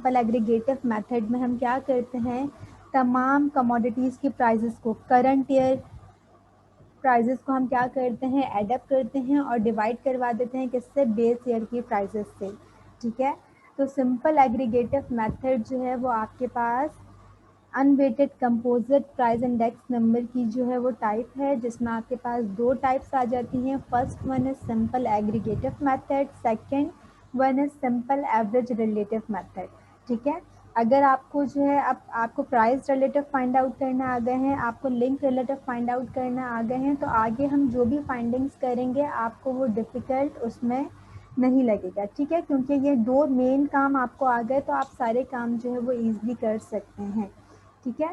Simple aggregative method में हम क्या करते हैं, तमाम कमोडिटीज़ की प्राइजेस को, करंट ईयर प्राइजेस को हम क्या करते हैं, एडअप करते हैं और डिवाइड करवा देते हैं किससे, बेस ईयर की प्राइजेस से। ठीक है, तो सिंपल एग्रीगेटिव मेथड जो है वो आपके पास unweighted composite price index number की जो है वो टाइप है, जिसमें आपके पास दो टाइप्स आ जाती हैं। First one is simple aggregative method, second one is simple average relative method. ठीक है, अगर आपको जो है अब आपको प्राइस रिलेटिव फाइंड आउट करना आ गए हैं, आपको लिंक रिलेटिव फाइंड आउट करना आ गए हैं, तो आगे हम जो भी फाइंडिंग्स करेंगे आपको वो डिफ़िकल्ट उसमें नहीं लगेगा। ठीक है, क्योंकि ये दो मेन काम आपको आ गए तो आप सारे काम जो है वो ईजिली कर सकते हैं। ठीक है,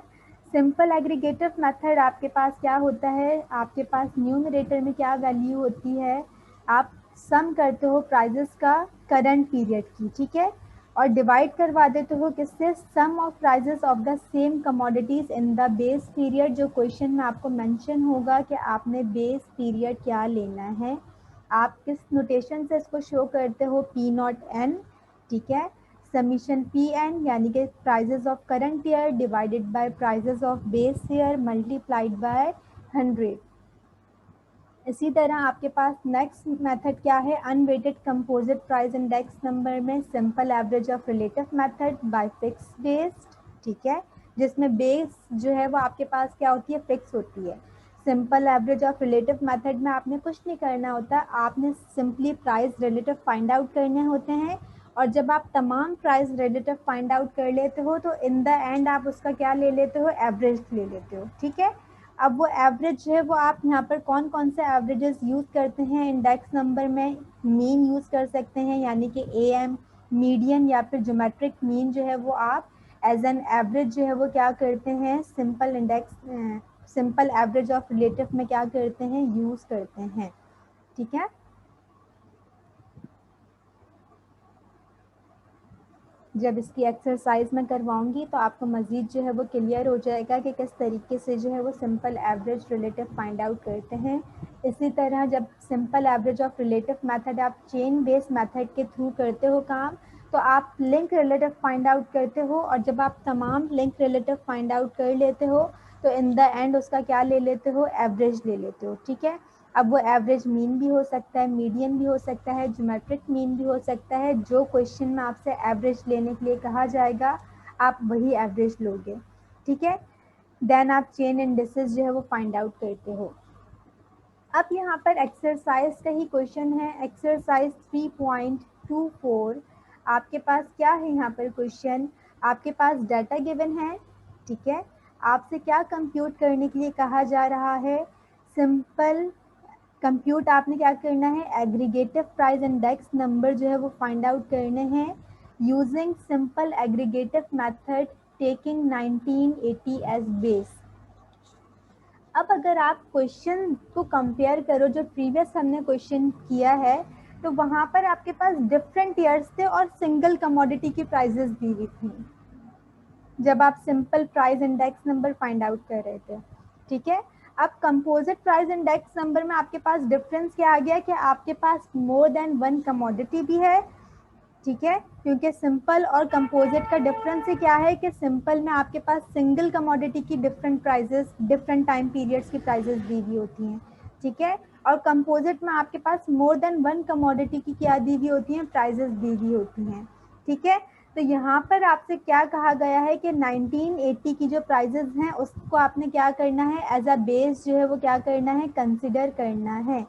सिंपल एग्रीगेटिव मेथड आपके पास क्या होता है, आपके पास न्यूमरेटर में क्या वैल्यू होती है, आप सम करते हो प्राइजेस का करंट पीरियड की। ठीक है, और डिवाइड करवा देते हो किससे, sum of prices of the same commodities in the base period. जो क्वेश्चन में आपको मेंशन होगा कि आपने बेस पीरियड क्या लेना है, आप किस नोटेशन से इसको शो करते हो, पी नॉट एन। ठीक है, समीशन पी एन यानी कि prices of current year divided by prices of base year multiplied by 100। इसी तरह आपके पास नेक्स्ट मेथड क्या है, unweighted composite price index number में simple average of relative method by fix based. ठीक है, जिसमें बेस जो है वो आपके पास क्या होती है, फिक्स होती है। Simple average of relative method में आपने कुछ नहीं करना होता, आपने simply price relative find out करने होते हैं, और जब आप तमाम प्राइस रिलेटिव फाइंड आउट कर लेते हो तो इन द एंड आप उसका क्या ले लेते हो, एवरेज ले लेते हो। ठीक है, अब वो एवरेज है वो आप यहाँ पर कौन कौन से एवरेजेस यूज़ करते हैं इंडेक्स नंबर में, मीन यूज़ कर सकते हैं यानी कि एएम, मीडियन या फिर ज्योमेट्रिक मीन जो है वो आप एज एन एवरेज जो है वो क्या करते हैं, simple index simple average of relative में क्या करते हैं, यूज़ करते हैं। ठीक है, जब इसकी एक्सरसाइज में करवाऊंगी तो आपको मज़ीद जो है वो क्लियर हो जाएगा कि किस तरीके से जो है वो simple average relative find out करते हैं। इसी तरह जब simple average of relative method आप चेन बेस्ड मेथड के थ्रू करते हो काम, तो आप लिंक रिलेटिव फाइंड आउट करते हो, और जब आप तमाम लिंक रिलेटिव फाइंड आउट कर लेते हो तो इन द एंड उसका क्या ले लेते हो, एवरेज ले लेते हो। ठीक है, अब वो एवरेज मीन भी हो सकता है, मीडियन भी हो सकता है, ज्योमेट्रिक मीन भी हो सकता है। जो क्वेश्चन में आपसे एवरेज लेने के लिए कहा जाएगा आप वही एवरेज लोगे। ठीक है, देन आप चेन इंडिसेस जो है वो फाइंड आउट करते हो। अब यहाँ पर एक्सरसाइज का ही क्वेश्चन है, एक्सरसाइज 3.24। आपके पास क्या है यहाँ पर क्वेश्चन, आपके पास डाटा गिवन है। ठीक है, आपसे क्या कंप्यूट करने के लिए कहा जा रहा है, सिंपल कंप्यूट आपने क्या करना है, एग्रीगेटिव प्राइस इंडेक्स नंबर जो है वो फाइंड आउट करने हैं using simple aggregative method taking 1980 as base. अब अगर आप क्वेश्चन को कंपेयर करो जो प्रीवियस हमने क्वेश्चन किया है, तो वहाँ पर आपके पास डिफरेंट ईयर्स थे और सिंगल कमोडिटी की प्राइजेस दी हुई थी जब आप simple price index number find out कर रहे थे। ठीक है, अब कंपोजिट प्राइस इंडेक्स नंबर में आपके पास डिफरेंस क्या आ गया कि आपके पास मोर देन वन कमोडिटी भी है। ठीक है, क्योंकि सिंपल और कंपोजिट का डिफरेंस ही क्या है कि सिंपल में आपके पास सिंगल कमोडिटी की different prices different time periods की प्राइजेस दी हुई होती हैं। ठीक है, और कंपोजिट में आपके पास मोर देन वन कमोडिटी की क्या दी हुई होती हैं, प्राइजेस दी हुई होती हैं। ठीक है, तो यहाँ पर आपसे क्या कहा गया है कि 1980 की जो प्राइजेस हैं उसको आपने क्या करना है, एज अ बेस जो है वो क्या करना है, कंसिडर करना है।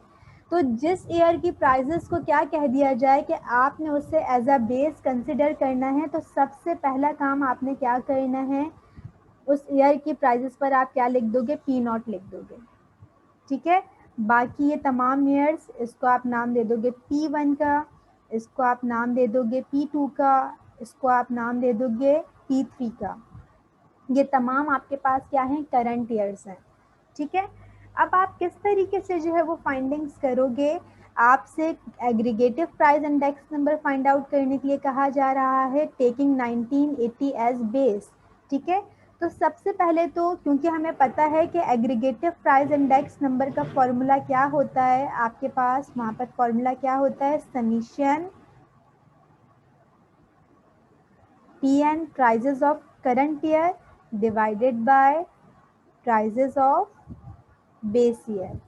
तो जिस ईयर की प्राइजेस को क्या कह दिया जाए कि आपने उससे एज अ बेस कंसिडर करना है, तो सबसे पहला काम आपने क्या करना है, उस ईयर की प्राइजेस पर आप क्या लिख दोगे, पी नॉट लिख दोगे। ठीक है, बाकी ये तमाम ईयर्स, इसको आप नाम दे दोगे P1 का, इसको आप नाम दे दोगे P2 का, इसको आप नाम दे दोगे P3 का। ये तमाम आपके पास क्या हैं, करंट ईयर्स हैं। ठीक है, अब आप किस तरीके से जो है वो फाइंडिंग्स करोगे, आपसे aggregative price index number find out करने के लिए कहा जा रहा है टेकिंग 1980 एज बेस। ठीक है, तो सबसे पहले तो क्योंकि हमें पता है कि एग्रीगेटिव प्राइस इंडेक्स नंबर का फॉर्मूला क्या होता है, आपके पास वहाँ पर फॉर्मूला क्या होता है, summation PN prices of current year divided by prices of base year.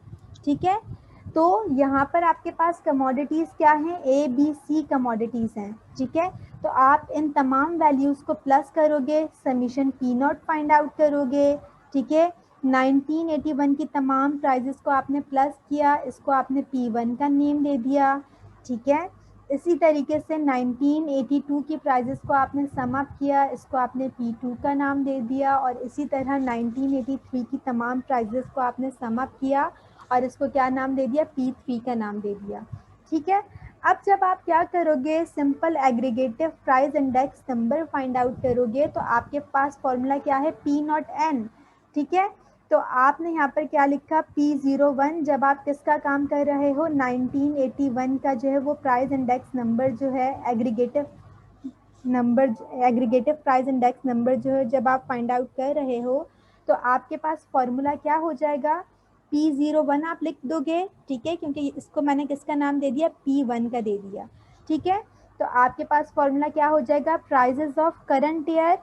ठीक है, तो यहाँ पर आपके पास कमोडिटीज़ क्या हैं, ABC कमोडिटीज़ हैं। ठीक है, तो आप इन तमाम वैल्यूज़ को प्लस करोगे, समीशन P0 फाइंड आउट करोगे। ठीक है, 1981 की तमाम प्राइजेस को आपने प्लस किया, इसको आपने P1 का नेम दे दिया। ठीक है, इसी तरीके से 1982 की प्राइजेस को आपने सम अप किया, इसको आपने P2 का नाम दे दिया, और इसी तरह 1983 की तमाम प्राइजेस को आपने सम अप किया और इसको क्या नाम दे दिया, P3 का नाम दे दिया। ठीक है, अब जब आप क्या करोगे, simple aggregative price index number find out करोगे, तो आपके पास फॉर्मूला क्या है, P0N। ठीक है, तो आपने यहाँ पर क्या लिखा, P01। जब आप किसका काम कर रहे हो, 1981 का जो है वो प्राइस इंडेक्स नंबर जो है aggregative number, aggregative price index number जो है जब आप फाइंड आउट कर रहे हो, तो आपके पास फॉर्मूला क्या हो जाएगा, P01 आप लिख दोगे। ठीक है, क्योंकि इसको मैंने किसका नाम दे दिया, P1 का दे दिया। ठीक है, तो आपके पास फॉर्मूला क्या हो जाएगा, prices of current year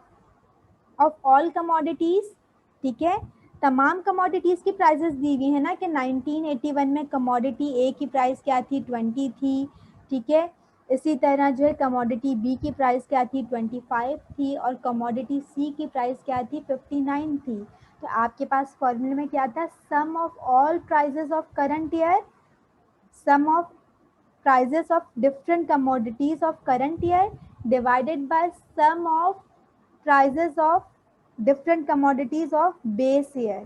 of all commodities. ठीक है, तमाम कमोडिटीज की प्राइसेस दी हुई है ना, कि 1981 में कमोडिटी ए की प्राइस क्या थी, 20 थी। ठीक है, इसी तरह जो है कमोडिटी बी की प्राइस क्या थी, 25 थी, और कमोडिटी सी की प्राइस क्या थी, 59 थी। तो आपके पास फॉर्मूले में क्या था, sum of all prices of current year, sum of prices of different commodities of current year divided by sum of prices of different commodities of base year।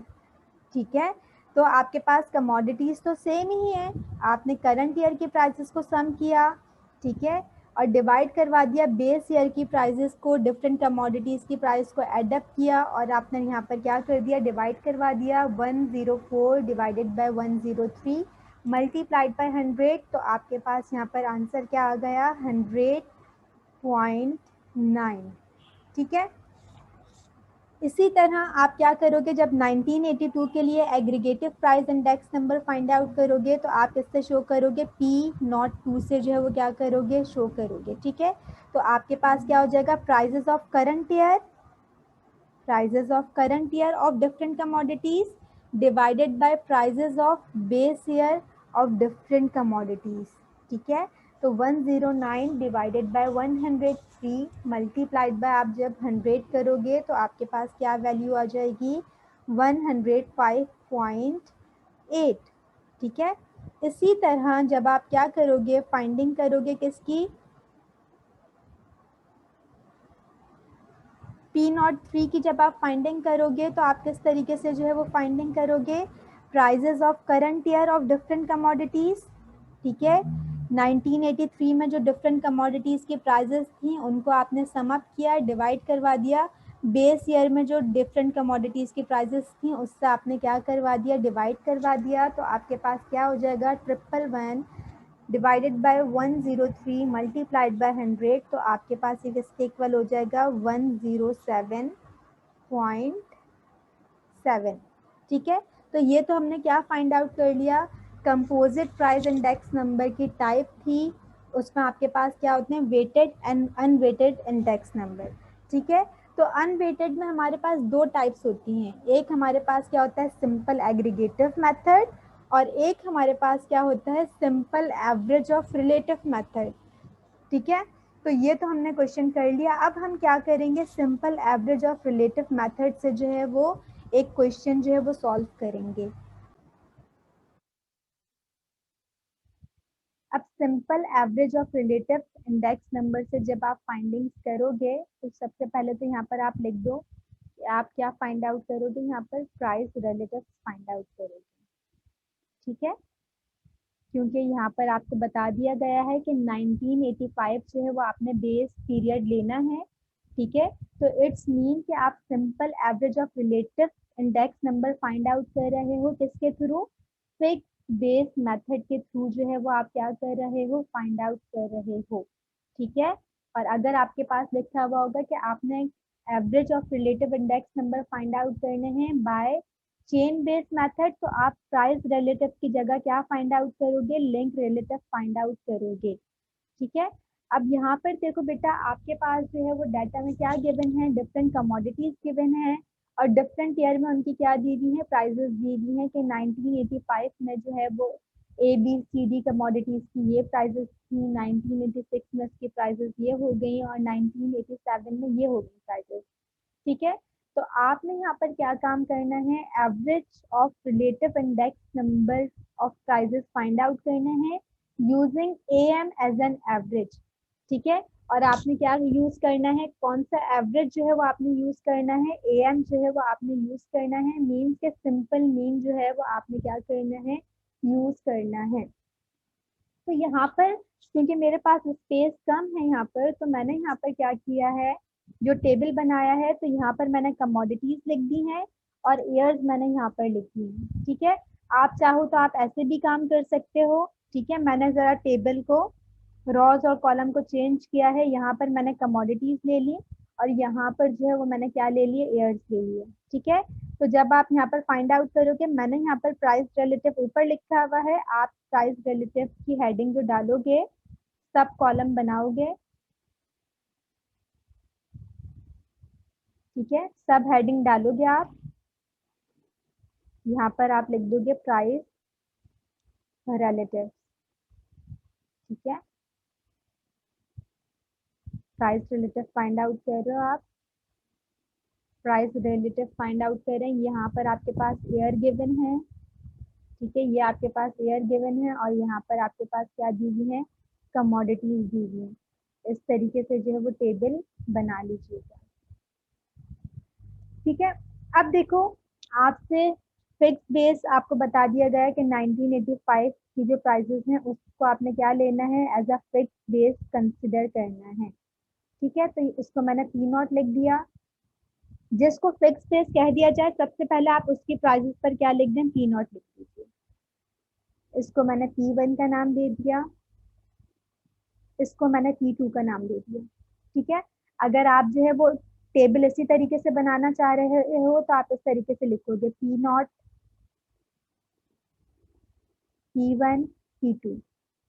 ठीक है, तो आपके पास कमोडिटीज तो सेम ही है, आपने करंट ईयर की prices को सम किया। ठीक है, और डिवाइड करवा दिया बेस ईयर की प्राइसेस को, डिफरेंट कमोडिटीज की प्राइस को एडअप किया, और आपने यहाँ पर क्या कर दिया, डिवाइड करवा दिया 104 डिवाइडेड बाय 103 मल्टीप्लाइड बाय 100। तो आपके पास यहाँ पर आंसर क्या आ गया, 100.9। ठीक है, इसी तरह आप क्या करोगे, जब 1982 के लिए aggregative price index number find out करोगे, तो आप इससे शो करोगे, P02 से जो है वो क्या करोगे, शो करोगे। ठीक है, तो आपके पास क्या हो जाएगा, prices of current year, prices of current year of different commodities divided by prices of base year of different commodities. ठीक है, तो 109 डिवाइडेड बाय 103 मल्टीप्लाइड बाय, आप जब 100 करोगे तो आपके पास क्या वैल्यू आ जाएगी, 105.8। ठीक है, इसी तरह जब आप क्या करोगे, फाइंडिंग करोगे किसकी, P03 की जब आप फाइंडिंग करोगे, तो आप किस तरीके से जो है वो फाइंडिंग करोगे, prices of current year of different commodities. ठीक है, 1983 में जो डिफरेंट कमोडिटीज की प्राइजेस थी उनको आपने सम अप किया, डिवाइड करवा दिया, बेस ईयर में जो डिफरेंट कमोडिटीज की प्राइजेस थी उससे आपने क्या करवा दिया, डिवाइड करवा दिया। तो आपके पास क्या हो जाएगा, 111 डिवाइडेड बाय 103 मल्टीप्लाइड बाय 100। तो आपके पास ये किसके इक्वल हो जाएगा, 107.7। ठीक है, तो ये तो हमने क्या फाइंड आउट कर लिया, कंपोजिट प्राइस इंडेक्स नंबर की टाइप थी, उसमें आपके पास क्या होते हैं, weighted and unweighted index number. ठीक है, तो अनवेटेड में हमारे पास दो टाइप्स होती हैं, एक हमारे पास क्या होता है, सिंपल एग्रीगेटिव मेथड, और एक हमारे पास क्या होता है, simple average of relative method. ठीक है, तो ये तो हमने क्वेश्चन कर लिया। अब हम क्या करेंगे, simple average of relative method से जो है वो एक क्वेश्चन जो है वो सॉल्व करेंगे। अब simple average of relative index number से जब आप फाइंडिंग्स करोगे, तो सबसे पहले तो यहाँ पर आप लिख दो कि आप क्या फाइंड आउट करोगे, यहाँ पर प्राइस रिलेटिव फाइंड आउट करोगे। ठीक है, क्योंकि यहाँ पर आपको बता दिया गया है कि 1985 जो है वो आपने बेस पीरियड लेना है। ठीक है, तो इट्स मीन कि आप simple average of relative index number find out कर रहे हो, किसके थ्रू, फिक्स बेस मेथड के थ्रू जो है वो आप क्या कर रहे हो, फाइंड आउट कर रहे हो। ठीक है, और अगर आपके पास लिखा हुआ होगा कि आपने average of relative index number find out करने हैं बाय चेन बेस्ड मेथड, तो आप प्राइस रिलेटिव की जगह क्या फाइंड आउट करोगे, लिंक रिलेटिव फाइंड आउट करोगे। ठीक है, अब यहाँ पर देखो बेटा, आपके पास जो है वो डाटा में क्या गिवन है, डिफरेंट कमोडिटीज गिवन है और डिफरेंट ईयर में उनकी क्या दी हुई है, प्राइजेस दी हुई है कि 1985 में जो है वो ABCD कमोडिटीज की ये प्राइजेस थी, 1986 में उसकी प्राइजेस ये हो गई और 1987 में ये हो गई प्राइजेस। ठीक है, तो आपने यहाँ पर क्या काम करना है, average of relative index number of prices find out करना है using AM as an average. ठीक है, और आपने क्या यूज करना है, कौन सा एवरेज जो है वो आपने यूज करना है, AM जो है वो आपने यूज करना है, मीन के सिंपल मीन जो है वो आपने क्या करना है, यूज करना है। तो यहाँ पर क्योंकि मेरे पास स्पेस कम है यहाँ पर, तो मैंने यहाँ पर क्या किया है, जो टेबल बनाया है, तो यहाँ पर मैंने कमोडिटीज लिख दी हैं और ईयर्स मैंने यहाँ पर लिख दी है। ठीक है, आप चाहो तो आप ऐसे भी काम कर सकते हो। ठीक है, मैंने जरा टेबल को, रॉज और कॉलम को चेंज किया है, यहाँ पर मैंने कमोडिटीज ले ली और यहाँ पर जो है वो मैंने क्या ले लिए, ईयर्स ले लिए। ठीक है, तो जब आप यहाँ पर फाइंड आउट करोगे, मैंने यहाँ पर प्राइस रिलेटिव ऊपर लिखा हुआ है, आप प्राइस रिलेटिव की हेडिंग जो डालोगे, सब कॉलम बनाओगे। ठीक है, सब हेडिंग डालोगे आप, यहाँ पर आप लिख दोगे प्राइस रिलेटिव। ठीक है, प्राइस रिलेटिव फाइंड आउट कर रहे हो आप, प्राइस रिलेटिव फाइंड आउट करें, यहाँ पर आपके पास ईयर गिवन है। ठीक है, ये आपके पास ईयर गिवन है और यहाँ पर आपके पास क्या दी हुई है, कमोडिटीज दी हुई है। इस तरीके से जो है वो टेबल बना लीजिएगा। ठीक है, अब देखो, आपसे फिक्स बेस आपको बता दिया गया है कि 1985 की जो प्राइसेस हैं उसको आपने क्या लेना है, as a fix base consider करना है। ठीक है, तो इसको मैंने P0 लिख दिया। जिसको फिक्स बेस कह दिया जाए, सबसे पहले आप उसकी प्राइसेस पर क्या लिख दें, P0 लिख दीजिए। इसको मैंने P1 का नाम दे दिया, इसको मैंने P2 का नाम दे दिया। ठीक है, अगर आप जो है वो टेबल इसी तरीके से बनाना चाह रहे हो तो आप इस तरीके से लिखोगे P0, P1, P2।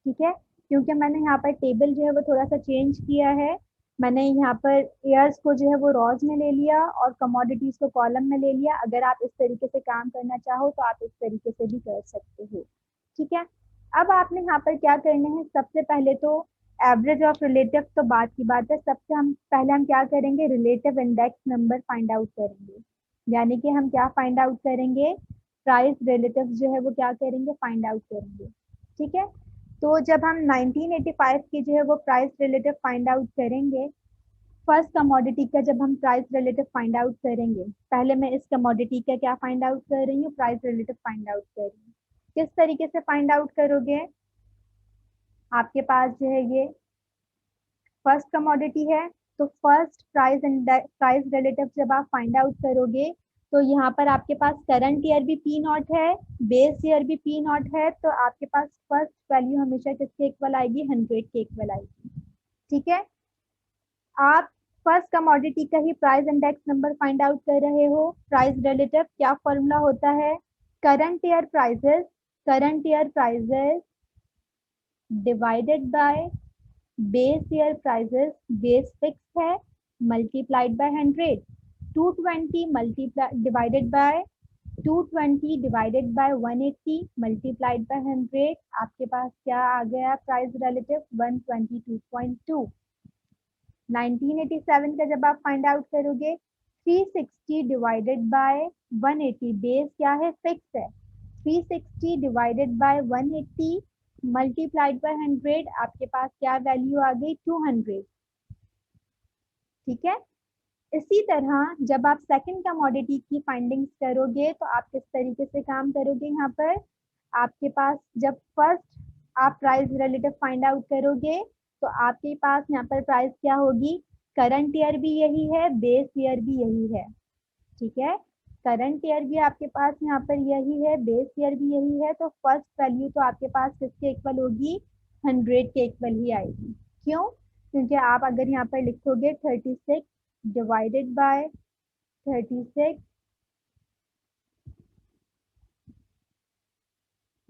ठीक है, क्योंकि मैंने यहाँ पर टेबल जो है वो थोड़ा सा चेंज किया है, मैंने यहाँ पर ईयर्स को जो है वो रॉज में ले लिया और कमोडिटीज को कॉलम में ले लिया। अगर आप इस तरीके से काम करना चाहो तो आप इस तरीके से भी कर सकते हो। ठीक है, अब आपने यहाँ पर क्या करना है, सबसे पहले तो एवरेज ऑफ रिलेटिव तो बात की बात है, सबसे हम पहले हम क्या करेंगे, relative index number find out करेंगे। यानी कि हम क्या फाइंड आउट करेंगे, प्राइस रिलेटिव जो है वो क्या करेंगे, फाइंड आउट करेंगे। ठीक है, तो जब हम 1985 की जो है वो प्राइस रिलेटिव फाइंड आउट करेंगे, फर्स्ट कमोडिटी का जब हम प्राइस रिलेटिव फाइंड आउट करेंगे, पहले मैं इस कमोडिटी का क्या फाइंड आउट कर रही हूँ, प्राइस रिलेटिव फाइंड आउट कर रही हूँ। किस तरीके से फाइंड आउट करोगे, आपके पास जो है ये फर्स्ट कमोडिटी है, तो फर्स्ट प्राइस रिलेटिव जब आप फाइंड आउट करोगे, तो यहाँ पर आपके पास करंट ईयर भी P0 है, बेस ईयर भी P0 है, तो आपके पास फर्स्ट वैल्यू हमेशा किसके इक्वल आएगी, 100 के इक्वल आएगी। ठीक है, आप फर्स्ट कमोडिटी का ही price index number find out कर रहे हो, प्राइस रिलेटिव क्या फॉर्मूला होता है, current year prices divided by base year prices, base fix है, multiplied by 100, 220 multiply divided by 220 divided by 180 multiplied by 100, आपके पास क्या आ गया, प्राइस रिलेटिव 122.2। 1987 का जब आप फाइंड आउट करोगे, 360 डिवाइडेड बाय 180, बेस क्या है, फिक्स है, 360 डिवाइडेड बाय 180 मल्टीप्लाइड बाय 100, आपके पास क्या वैल्यू आ गई, 200। ठीक है, इसी तरह जब आप सेकंड कमोडिटी की फाइंडिंग्स करोगे तो आप किस तरीके से काम करोगे, यहाँ पर आपके पास जब फर्स्ट आप प्राइस रिलेटिव फाइंड आउट करोगे तो आपके पास यहाँ पर प्राइस क्या होगी, करंट ईयर भी यही है, बेस ईयर भी यही है। ठीक है, करंट ईयर भी आपके पास यहाँ पर यही है, बेस ईयर भी यही है, तो फर्स्ट वैल्यू तो आपके पास किसके इक्वल होगी, 100 के इक्वल ही आएगी। क्यों, क्योंकि आप अगर यहाँ पर लिखोगे 36 डिवाइडेड बाय 36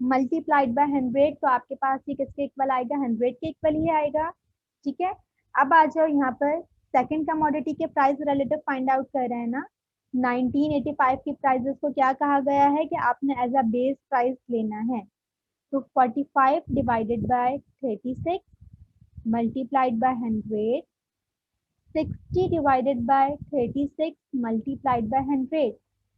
मल्टीप्लाइड बाय 100, तो आपके पास ये किसके इक्वल आएगा, 100 के इक्वल ही आएगा। ठीक है। अब आ जाओ यहाँ पर, सेकंड कमोडिटी के प्राइस रिलेटिव फाइंड आउट कर रहे हैं ना। 1985 की प्राइसेस को क्या कहा गया है कि आपने एज अ बेस प्राइस लेना है। तो 45 divided by 36 multiplied by 100, 60 divided by 36 multiplied by 100।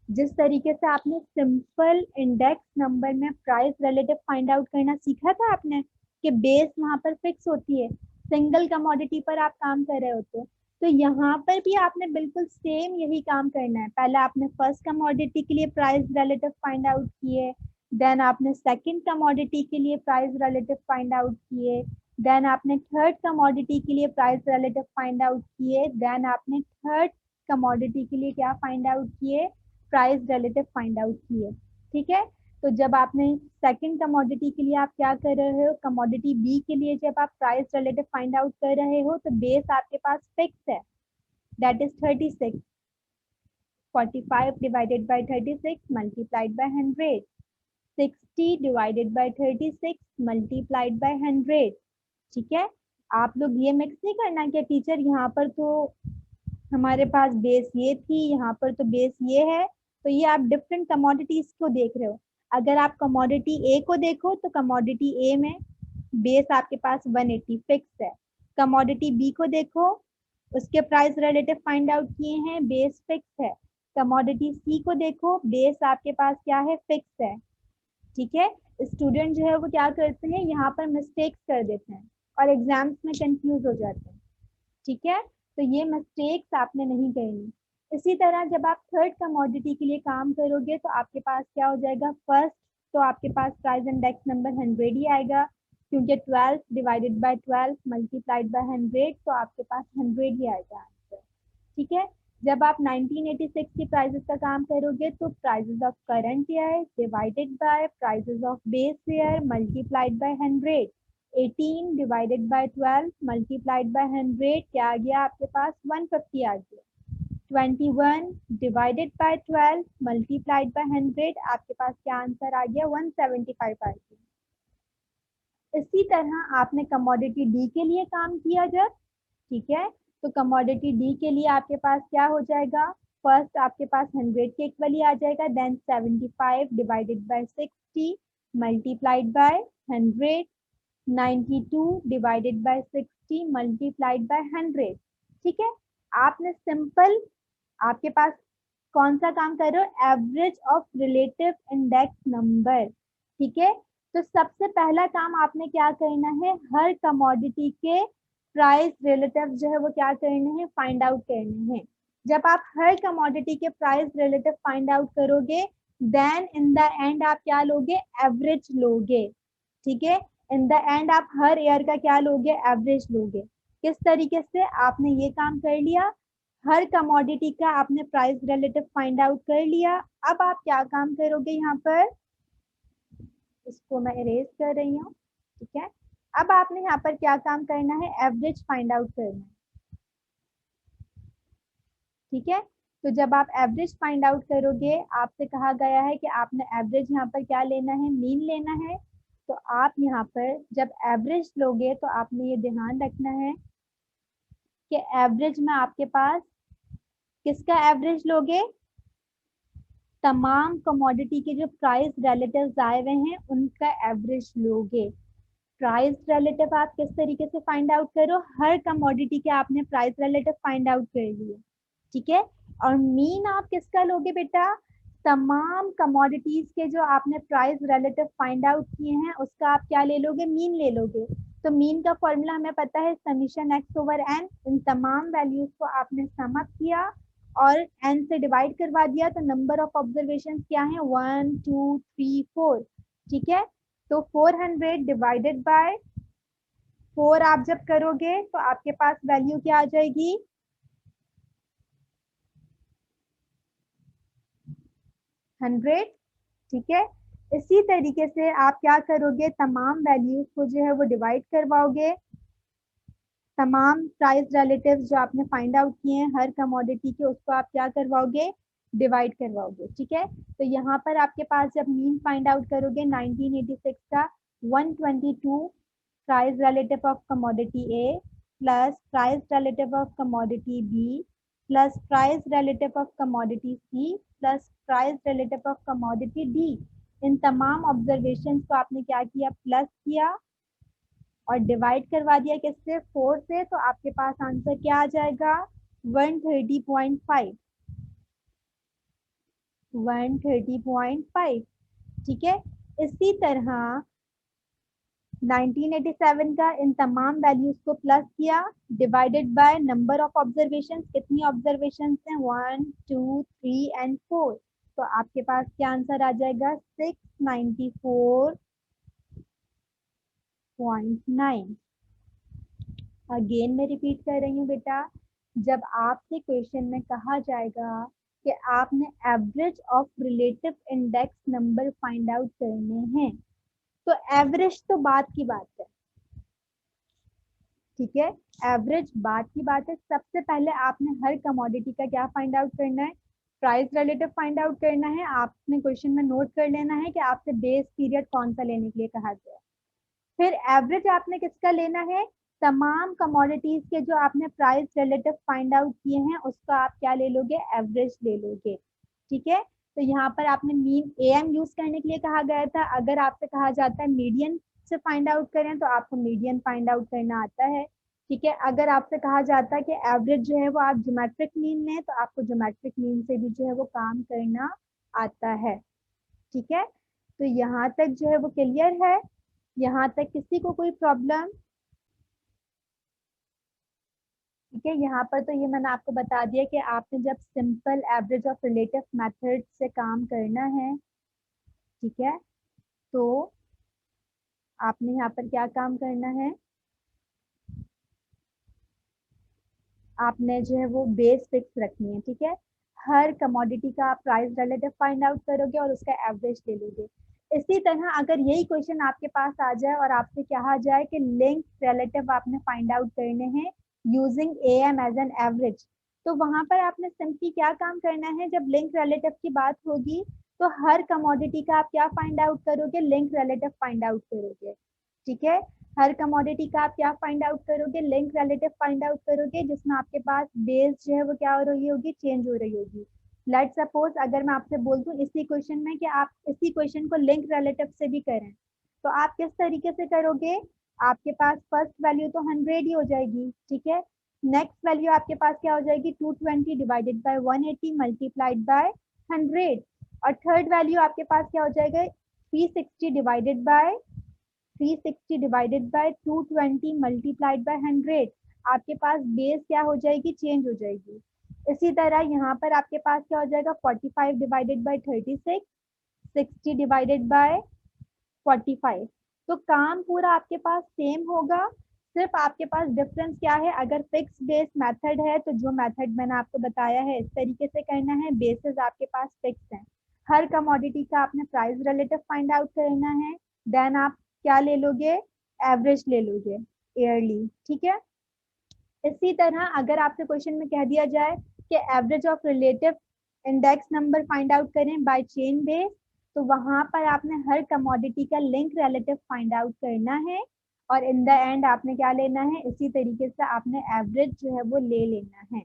जिस तरीके से आपने सिंपल इंडेक्स नंबर में प्राइस रिलेटिव फाइंड आउट करना सीखा था आपने कि बेस वहां पर फिक्स होती है, सिंगल कमोडिटी पर आप काम कर रहे होते हो, तो यहाँ पर भी आपने बिल्कुल सेम यही काम करना है। पहले आपने फर्स्ट कमोडिटी के लिए प्राइस रिलेटिव फाइंड आउट किए, देन आपने सेकंड कमोडिटी के लिए प्राइस रिलेटिव फाइंड आउट किए, देन आपने थर्ड कमोडिटी के लिए प्राइस रिलेटिव फाइंड आउट किए, देन आपने थर्ड कमोडिटी के लिए क्या फाइंड आउट किए, प्राइस रिलेटिव फाइंड आउट किए। ठीक है। तो जब आपने सेकंड कमोडिटी के लिए आप क्या कर रहे हो, कमोडिटी बी के लिए जब आप प्राइस रिलेटिव फाइंड आउट कर रहे हो तो बेस आपके पास फिक्स है, that is 36। 45 divided by 36 multiplied by 100, 60 divided by 36 multiplied by 100। ठीक है। आप लोग ये मिक्स नहीं करना कि टीचर यहाँ पर तो हमारे पास बेस ये थी, यहाँ पर तो बेस ये है, तो ये आप डिफरेंट कमोडिटीज को देख रहे हो। अगर आप कमोडिटी ए को देखो तो कमोडिटी ए में बेस आपके पास 180 फिक्स है। कमोडिटी बी को देखो, उसके प्राइस रिलेटिव फाइंड आउट किए हैं, बेस फिक्स है। कमोडिटी सी को देखो, बेस आपके पास क्या है, फिक्स है। ठीक है। स्टूडेंट जो है वो क्या करते हैं, यहाँ पर मिस्टेक्स कर देते हैं और एग्जाम्स में कंफ्यूज हो जाते हैं। ठीक है। तो ये मिस्टेक्स आपने नहीं करनी। इसी तरह जब आप थर्ड कमोडिटी के लिए काम करोगे तो आपके पास क्या हो जाएगा, फर्स्ट तो आपके पास प्राइस इंडेक्स नंबर 100 ही आएगा, क्योंकि 12 डिवाइडेड बाय 12 मल्टीप्लाइड बाय 100, तो आपके पास 100 ही आएगा आंसर। ठीक है। जब आप 1986 की प्राइसेस का काम करोगे तो prices of current year divided bye prices of base year multiplied by 100, 18 divided by 12 multiplied by 100 क्या आ गया आपके पास, 150 आ गया। 21 डिवाइडेड बाय 12 मल्टीप्लाइड बाय 100 आपके पास क्या आंसर आ गया, 175 आ गया। इसी तरह आपने कमोडिटी डी के लिए काम किया जब, ठीक है, तो कमोडिटी डी के लिए आपके पास क्या हो जाएगा, फर्स्ट आपके पास 100 के इक्वल ही आ जाएगा, then 75 divided by 60 multiplied by 100, 92 divided by 60 multiplied by 100। ठीक है। आपने सिंपल, आपके पास कौन सा काम कर रहे हो, average of relative index number. ठीक है। तो सबसे पहला काम आपने क्या करना है, हर कमोडिटी के प्राइस रिलेटिव जो है वो क्या करने हैं, फाइंड आउट करने हैं। जब आप हर कमोडिटी के प्राइस रिलेटिव फाइंड आउट करोगे देन इन द एंड आप क्या लोगे, एवरेज लोगे। ठीक है। इन द एंड आप हर ईयर का क्या लोगे, एवरेज लोगे। किस तरीके से, आपने ये काम कर लिया, हर कमोडिटी का आपने प्राइस रिलेटिव फाइंड आउट कर लिया। अब आप क्या काम करोगे, यहाँ पर इसको मैं इरेज कर रही हूँ। ठीक है। अब आपने यहाँ पर क्या काम करना है, एवरेज फाइंड आउट करना है। ठीक है। तो जब आप एवरेज फाइंड आउट करोगे, आपसे कहा गया है कि आपने एवरेज यहाँ पर क्या लेना है, मीन लेना है। तो आप यहाँ पर जब एवरेज लोगे तो आपने ये ध्यान रखना है कि एवरेज में आपके पास किसका एवरेज लोगे, तमाम कमोडिटी के जो प्राइस रिलेटिव्स आए हुए हैं उनका एवरेज लोगे। प्राइस रिलेटिव आप किस तरीके से फाइंड आउट करो, हर कमोडिटी के आपने प्राइस रिलेटिव फाइंड आउट कर लिए। ठीक है। और मीन आप किसका लोगे बेटा, तमाम कमोडिटीज के जो आपने प्राइस रिलेटिव फाइंड आउट किए हैं उसका आप क्या ले लोगे, मीन ले लोगे। तो मीन का फॉर्मूला हमें पता है, समीशन एक्स ओवर एन। इन तमाम वैल्यूज को आपने सम अप किया और एन से डिवाइड करवा दिया, तो नंबर ऑफ ऑब्जर्वेशन क्या है, 1 2 3 4। ठीक है। तो 400 डिवाइडेड बाय 4 आप जब करोगे तो आपके पास वैल्यू क्या आ जाएगी, 100। ठीक है। इसी तरीके से आप क्या करोगे, तमाम वैल्यूज को जो है वो डिवाइड करवाओगे, तमाम प्राइस रिलेटिव्स जो आपने फाइंड आउट किए हैं हर कमोडिटी के उसको आप क्या करवाओगे, डिवाइड करवाओगे। ठीक है। तो यहाँ पर आपके पास जब मीन फाइंड आउट करोगे 1986 का, 122 price relative of commodity A, plus price relative of commodity B plus price relative of commodity C plus price relative of commodity D. इन तमाम ऑब्जर्वेशन को आपने क्या किया, प्लस किया और डिवाइड करवा दिया किससे, 4 से। तो आपके पास आंसर क्या आ जाएगा, 130.5, 130.5। ठीक है। इसी तरह 1987 का इन तमाम वैल्यूज को प्लस किया, divided by number of observation, कितनी ऑब्जर्वेशन हैं, 1 2 3 एंड 4। तो आपके पास क्या आंसर आ जाएगा, 694.9। अगेन मैं रिपीट कर रही हूँ बेटा, जब आपसे क्वेश्चन में कहा जाएगा कि आपने average of relative index number find out करने हैं, तो एवरेज तो बात की बात है, ठीक है, एवरेज बात की बात है। सबसे पहले आपने हर कमोडिटी का क्या फाइंड आउट करना है, प्राइस रिलेटिव फाइंड आउट करना है। आपने क्वेश्चन में नोट कर लेना है कि आपसे बेस पीरियड कौन सा लेने के लिए कहा गया। फिर एवरेज आपने किसका लेना है, तमाम कमोडिटीज के जो आपने प्राइस रिलेटिव फाइंड आउट किए हैं उसका आप क्या ले लोगे, एवरेज ले लोगे। ठीक है। तो यहाँ पर आपने मीन एएम यूज करने के लिए कहा गया था। अगर आपसे कहा जाता है मीडियन से फाइंड आउट करें तो आपको मीडियन फाइंड आउट करना आता है। ठीक है। अगर आपसे कहा जाता है कि एवरेज जो है वो आप ज्योमेट्रिक मीन लें तो आपको ज्योमेट्रिक मीन से भी जो है वो काम करना आता है। ठीक है। तो यहाँ तक जो है वो क्लियर है, यहाँ तक किसी को कोई प्रॉब्लम। ठीक है। यहाँ पर तो ये मैंने आपको बता दिया कि आपने जब simple average of relative method से काम करना है, ठीक है, तो आपने यहाँ पर क्या काम करना है, आपने जो है वो बेस फिक्स रखनी है। ठीक है। हर कमोडिटी का आप प्राइस रिलेटिव फाइंड आउट करोगे और उसका एवरेज ले लोगे। इसी तरह अगर यही क्वेश्चन आपके पास आ जाए और आपसे कहा जाए कि लिंक रिलेटिव आपने फाइंड आउट करने हैं using AM as an average, तो वहां पर आपने सिंपली क्या काम करना है, जब लिंक रिलेटिव की बात होगी तो हर कमोडिटी का आप क्या फाइंड आउट करोगे, लिंक रिलेटिव फाइंड आउट करोगे। ठीक है। हर कमोडिटी का आप क्या फाइंड आउट करोगे, लिंक रिलेटिव फाइंड आउट करोगे, जिसमें आपके पास बेस जो है वो क्या हो रही होगी, चेंज हो रही होगी। लेट सपोज अगर मैं आपसे बोल दूं इसी क्वेश्चन में कि आप इसी क्वेश्चन को लिंक रिलेटिव से भी करें, तो आप किस तरीके से करोगे, आपके पास फर्स्ट वैल्यू तो 100 ही हो जाएगी। ठीक है। नेक्स्ट वैल्यू आपके पास क्या हो जाएगी, 220 डिवाइडेड बाय 180 मल्टीप्लाइड बाय 100। और थर्ड वैल्यू आपके पास क्या हो जाएगा, 360 divided by 360 divided by 220 multiplied by 100। आपके पास बेस क्या हो जाएगी, चेंज हो जाएगी। इसी तरह यहाँ पर आपके पास क्या हो जाएगा, 45 डिवाइडेड बाय 36, 60 डिवाइडेड बाय 45। तो काम पूरा आपके पास सेम होगा, सिर्फ आपके पास डिफरेंस क्या है, अगर फिक्स बेस मेथड है तो जो मेथड मैंने आपको बताया है इस तरीके से करना है, बेसिस आपके पास फिक्स है। हर कमोडिटी का आपने प्राइस रिलेटिव फाइंड आउट करना है, देन आप क्या ले लोगे, एवरेज ले लोगे ईयरली। ठीक है। इसी तरह अगर आपसे क्वेश्चन में कह दिया जाए कि average of relative index number find out करें बाय चेन बेस, तो वहां पर आपने हर कमोडिटी का लिंक रिलेटिव फाइंड आउट करना है और इन द एंड आपने क्या लेना है, इसी तरीके से आपने एवरेज जो है वो ले लेना है।